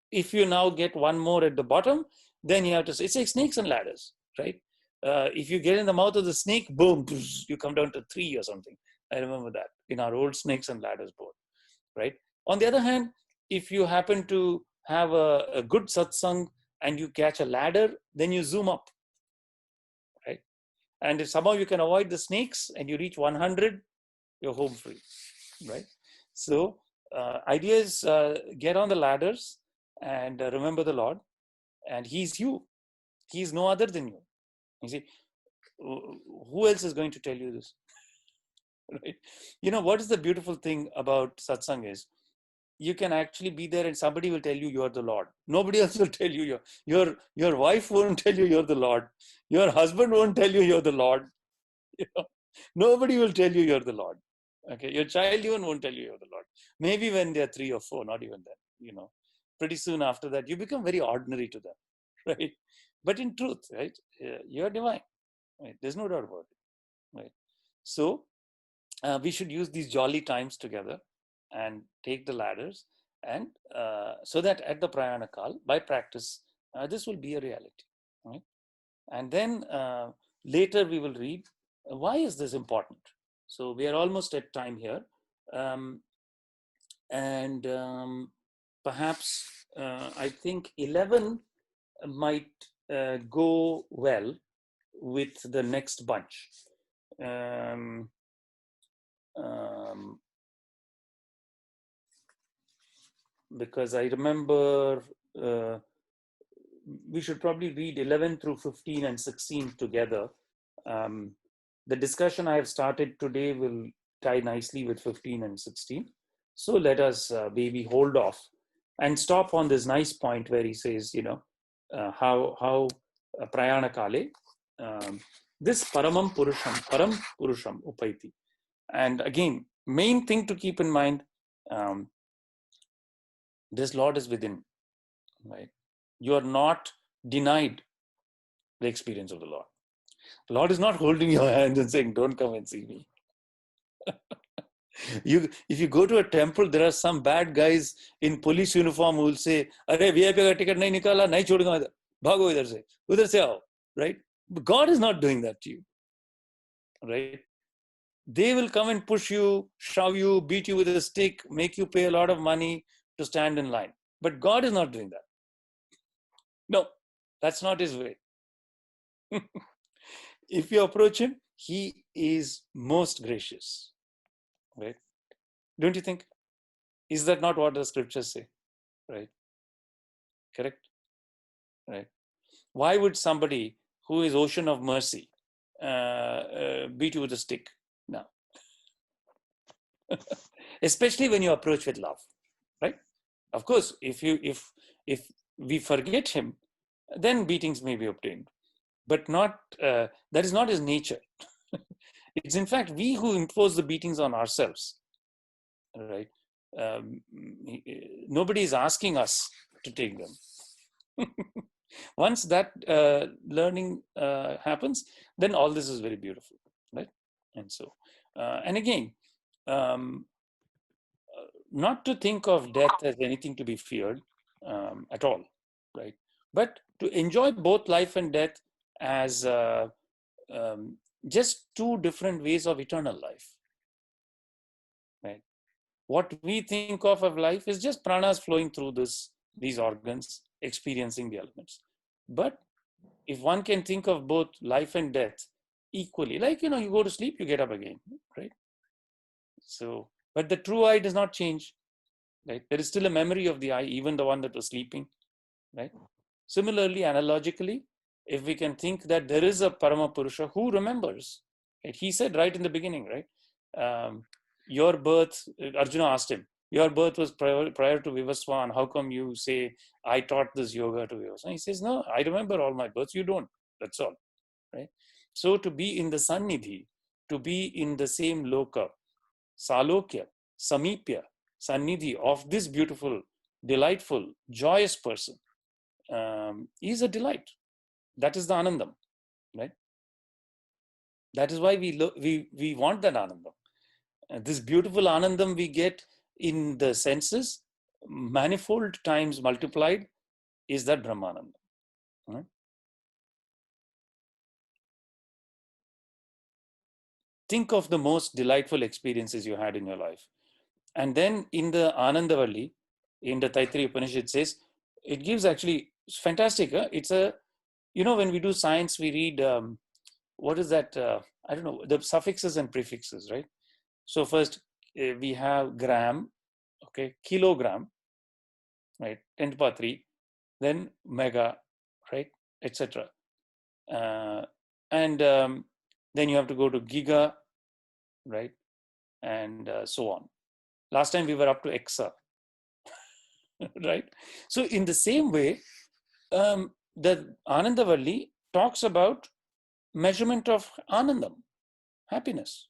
If you now get one more at the bottom, then you have to say, it's like snakes and ladders, right? If you get in the mouth of the snake, boom, you come down to 3 or something. I remember that in our old snakes and ladders board, right? On the other hand, if you happen to have a good satsang and you catch a ladder, then you zoom up, right? And if somehow you can avoid the snakes and you reach 100, you're home free, right? So idea is get on the ladders and remember the Lord, and He's you. He's no other than you. You see, who else is going to tell you this? Right? You know, what is the beautiful thing about satsang is, you can actually be there and somebody will tell you you're the Lord. Nobody else will tell you. Your wife won't tell you you're the Lord. Your husband won't tell you you're the Lord. You know? Nobody will tell you you're the Lord. Okay, your child even won't tell you you're the Lord. Maybe when they're 3 or 4, not even then. You know, pretty soon after that, you become very ordinary to them, right? But in truth, right, you're divine. Right? There's no doubt about it. Right? So we should use these jolly times together and take the ladders, and so that at the prayana kal, by practice, this will be a reality. Right? And then later we will read why is this important. So we are almost at time here, and perhaps I think 11 might go well with the next bunch. Because I remember we should probably read 11 through 15 and 16 together. The discussion I have started today will tie nicely with 15 and 16. So let us maybe hold off and stop on this nice point where he says, how prayana kale, this param purusham upaiti. And again, main thing to keep in mind, this Lord is within, right? You are not denied the experience of the Lord. The Lord is not holding your hands and saying, don't come and see me. If you go to a temple, there are some bad guys in police uniform who will say, "Arey, VIP ka ticket nahi nikala, nahi chodunga idhar. Bhago udhar se aao," right? But God is not doing that to you, right? They will come and push you, shove you, beat you with a stick, make you pay a lot of money to stand in line. But God is not doing that. No, that's not his way. If you approach him, he is most gracious, right? Don't you think? Is that not what the scriptures say, right? Correct? Right? Why would somebody who is ocean of mercy beat you with a stick? No. Especially when you approach with love, right? Of course, if we forget him, then beatings may be obtained, but not that is not his nature. It's in fact we who impose the beatings on ourselves, right? Nobody is asking us to take them. Once that learning happens, then all this is very beautiful, right? And so, and again, not to think of death as anything to be feared at all, right? But to enjoy both life and death as just two different ways of eternal life, right? What we think of life is just pranas flowing through these organs, experiencing the elements. But if one can think of both life and death equally, like, you go to sleep, you get up again, right? So, but the true I does not change, right? There is still a memory of the I, even the one that was sleeping, right? Similarly, analogically, if we can think that there is a Parama Purusha who remembers, right? He said right in the beginning, right? Your birth, Arjuna asked him, your birth was prior to Vivaswan. How come you say, I taught this yoga to Vivaswan? He says, no, I remember all my births. You don't. That's all, right? So to be in the Sannidhi, to be in the same loka, Salokya, Samipya, Sannidhi of this beautiful, delightful, joyous person is a delight. That is the Anandam, right? That is why we want that Anandam. This beautiful Anandam we get in the senses, manifold times multiplied, is that Brahmanandam. Right? Think of the most delightful experiences you had in your life. And then in the Anandavalli, in the Taittiriya Upanishad says, it gives actually, it's fantastic. It's a, when we do science, we read, what is that? I don't know, the suffixes and prefixes, right? So first we have gram, okay, kilogram, right, 10 to the power 3, then mega, right, etc. And then you have to go to giga, right, and so on. Last time we were up to exa, right? So in the same way, the Anandavalli talks about measurement of Anandam, happiness,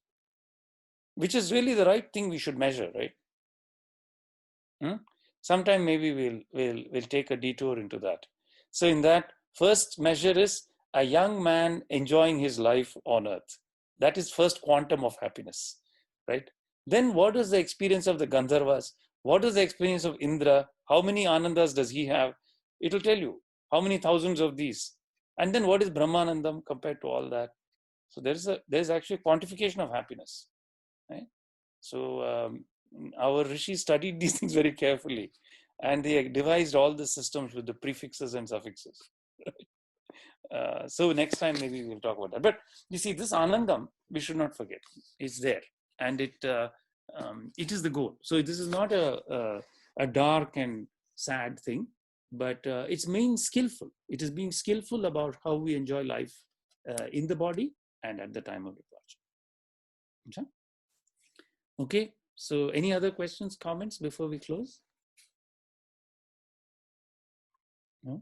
which is really the right thing we should measure, right? Sometime maybe we'll take a detour into that. So in that, first measure is a young man enjoying his life on earth. That is first quantum of happiness, right? Then what is the experience of the Gandharvas? What is the experience of Indra? How many Anandas does he have? It will tell you how many thousands of these. And then what is Brahmanandam compared to all that? So there's actually quantification of happiness, right? So our rishis studied these things very carefully. and they devised all the systems with the prefixes and suffixes. So next time maybe we'll talk about that. But you see, this Anandam, we should not forget. It's there, and it is the goal. So this is not a dark and sad thing, but it's being skillful. It is being skillful about how we enjoy life in the body and at the time of departure. Okay. So any other questions, comments before we close? No?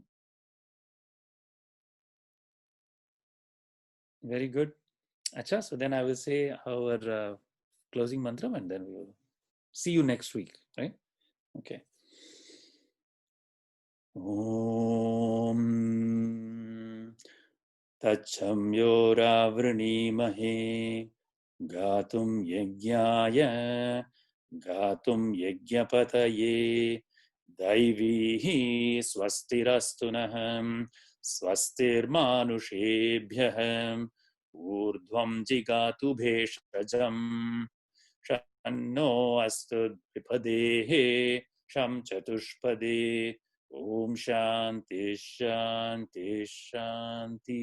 Very good. Acha, so then I will say our closing mantra and then we will see you next week, right? Okay. Om Tachamyora Vranimahe Gatum Yajnaya Gatum Yajnapataye Daivihi Swastirastunaham Swastirmanushebhyaham Urdhvam Jigatu Bheshajam Shanno Astu Vipadehe Sham Chatushpade Om Shanti Shanti Shanti.